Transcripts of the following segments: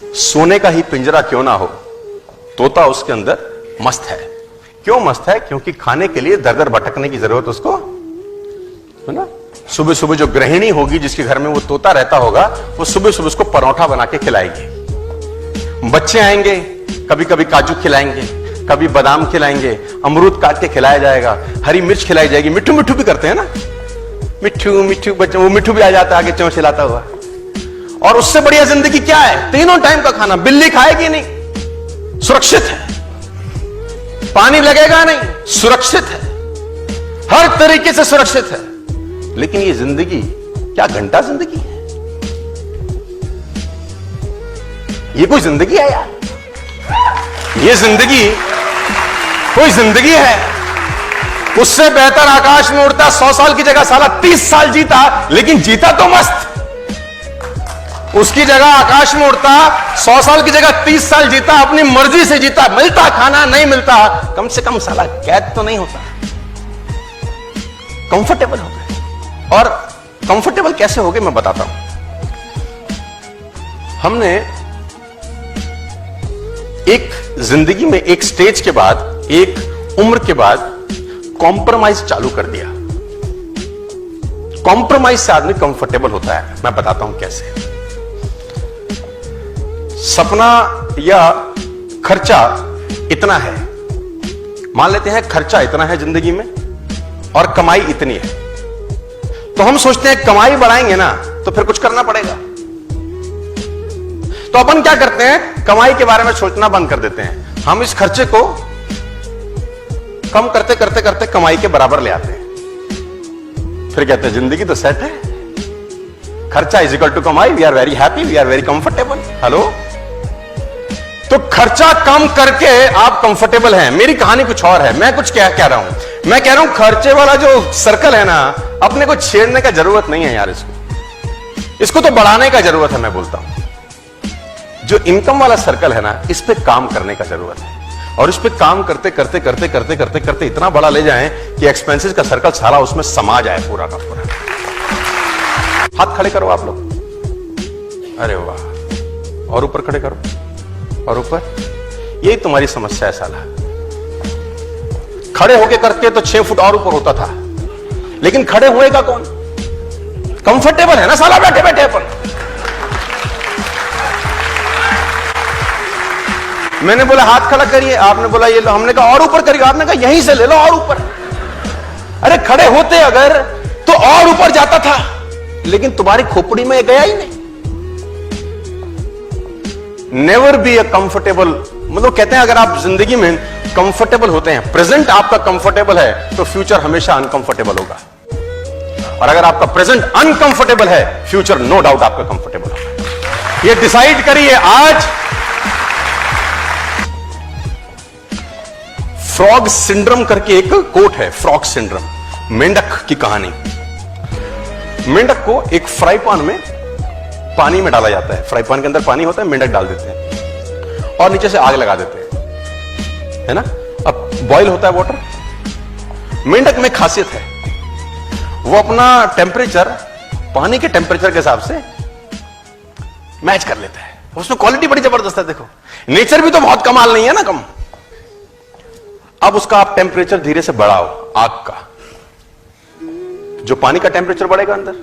सोने का ही पिंजरा क्यों ना हो, तोता उसके अंदर मस्त है। क्यों मस्त है? क्योंकि खाने के लिए दर दर भटकने की जरूरत उसको है ना। सुबह सुबह जो गृहिणी होगी जिसके घर में वो तोता रहता होगा, वो सुबह सुबह उसको परोठा बना के खिलाएगी। बच्चे आएंगे, कभी कभी काजू खिलाएंगे, कभी बादाम खिलाएंगे, अमरूद काट के खिलाया जाएगा, हरी मिर्च खिलाई जाएगी। मिट्ठू मिट्ठू भी करते हैं ना, मिट्ठू मिट्ठू बच्चे, वो मिट्ठू भी आ जाता है आगे चोंच हिलाता हुआ। और उससे बढ़िया जिंदगी क्या है? तीनों टाइम का खाना। बिल्ली खाएगी नहीं, सुरक्षित है। पानी लगेगा नहीं, सुरक्षित है। हर तरीके से सुरक्षित है। लेकिन ये जिंदगी क्या घंटा जिंदगी है? ये कोई जिंदगी है यार? ये जिंदगी कोई जिंदगी है? उससे बेहतर आकाश में उड़ता 100 साल की जगह साला 30 साल जीता, लेकिन जीता तो मस्त। उसकी जगह आकाश में उड़ता 100 साल की जगह 30 साल जीता, अपनी मर्जी से जीता। मिलता खाना, नहीं मिलता, कम से कम साला कैद तो नहीं होता, कंफर्टेबल हो गए। और कंफर्टेबल कैसे हो गए मैं बताता हूं। हमने एक जिंदगी में एक स्टेज के बाद, एक उम्र के बाद कॉम्प्रोमाइज चालू कर दिया। कॉम्प्रोमाइज से आदमी कंफर्टेबल होता है। मैं बताता हूं कैसे। सपना या खर्चा इतना है, मान लेते हैं खर्चा इतना है जिंदगी में और कमाई इतनी है, तो हम सोचते हैं कमाई बढ़ाएंगे ना तो फिर कुछ करना पड़ेगा। तो अपन क्या करते हैं? कमाई के बारे में सोचना बंद कर देते हैं। हम इस खर्चे को कम करते करते करते कमाई के बराबर ले आते हैं। फिर कहते हैं जिंदगी तो सेट है, खर्चा इज इक्वल टू कमाई, we are very happy, we are very comfortable. Hello, तो खर्चा कम करके आप कंफर्टेबल हैं। मेरी कहानी कुछ और है। मैं कुछ क्या कह रहा हूं? मैं कह रहा हूं खर्चे वाला जो सर्कल है ना, अपने को छेड़ने का जरूरत नहीं है यार। इसको तो बढ़ाने का जरूरत है। मैं बोलता हूं जो इनकम वाला सर्कल है ना, इस पे काम करने का जरूरत है। और इस पे काम करते करते करते करते करते करते इतना बड़ा ले जाएं कि एक्सपेंसेस का सर्कल सारा उसमें समा जाए, पूरा का पूरा। हाथ खड़े करो आप लोग। अरे वाह, और ऊपर खड़े करो, और ऊपर। यही तुम्हारी समस्या है साला। खड़े होके करते तो 6 फुट और ऊपर होता था, लेकिन खड़े होएगा कौन? कंफर्टेबल है ना साला बैठे बैठे अपन। मैंने बोला हाथ खड़ा करिए, आपने बोला ये लो। हमने कहा और ऊपर करिए, आपने कहा यहीं से ले लो और ऊपर। अरे खड़े होते अगर तो और ऊपर जाता था, लेकिन तुम्हारी खोपड़ी में गया ही नहीं। नेवर बी अ कंफर्टेबल, मतलब कहते हैं अगर आप जिंदगी में कंफर्टेबल होते हैं, प्रेजेंट आपका कंफर्टेबल है, तो फ्यूचर हमेशा अनकंफर्टेबल होगा। और अगर आपका प्रेजेंट अनकंफर्टेबल है, फ्यूचर नो डाउट आपका कंफर्टेबल होगा। ये डिसाइड करिए आज। फ्रॉग सिंड्रोम करके एक कोट है, फ्रॉग सिंड्रोम, मेंढक की कहानी। मेंढक को एक फ्राई पैन में पानी में डाला जाता है। फ्राई पैन के अंदर पानी होता है, मेंढक डाल देते हैं और नीचे से आग लगा देते हैं, है ना। अब बॉईल होता है वाटर। मेंढक में खासियत है, वो अपना टेम्परेचर पानी के टेम्परेचर के हिसाब से मैच कर लेता है। उसमें क्वालिटी बड़ी जबरदस्त है। देखो, नेचर भी तो बहुत कमाल नहीं है ना, कम। अब उसका आप टेम्परेचर धीरे से बढ़ाओ, आग का। जो पानी का टेम्परेचर बढ़ेगा अंदर,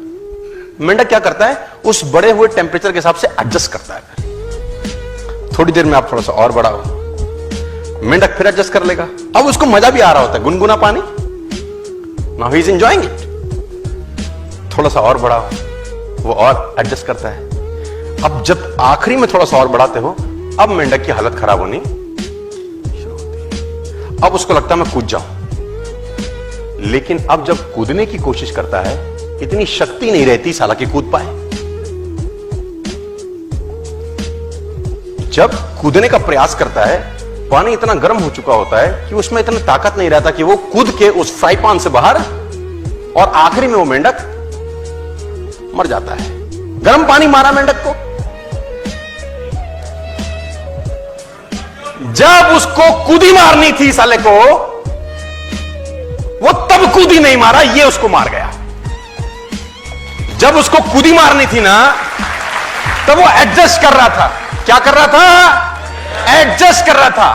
मेंढक क्या करता है? उस बढ़े हुए टेम्परेचर के हिसाब से एडजस्ट करता है। थोड़ी देर में आप थोड़ा सा और बढ़ाओ, मेंढक फिर एडजस्ट कर लेगा। अब उसको मजा भी आ रहा होता है, गुनगुना पानी। Now he is enjoying it. थोड़ा सा और बढ़ाओ, वो और एडजस्ट करता है। अब जब आखिरी में थोड़ा सा और बढ़ाते हो, अब मेंढक की हालत खराब होनी शुरू होती है। अब उसको लगता है मैं कूद जाऊं, लेकिन अब जब कूदने की कोशिश करता है, इतनी शक्ति नहीं रहती साला कि कूद पाए। जब कूदने का प्रयास करता है, पानी इतना गर्म हो चुका होता है कि उसमें इतनी ताकत नहीं रहता कि वो कूद के उस फ्राई पैन से बाहर, और आखिरी में वो मेंढक मर जाता है। गर्म पानी मारा मेंढक को। जब उसको कूदी मारनी थी साले को, वो तब कूदी नहीं मारा, ये उसको मार गया। जब उसको कूदी मारनी थी ना, तब वो एडजस्ट कर रहा था। क्या कर रहा था? एडजस्ट कर रहा था।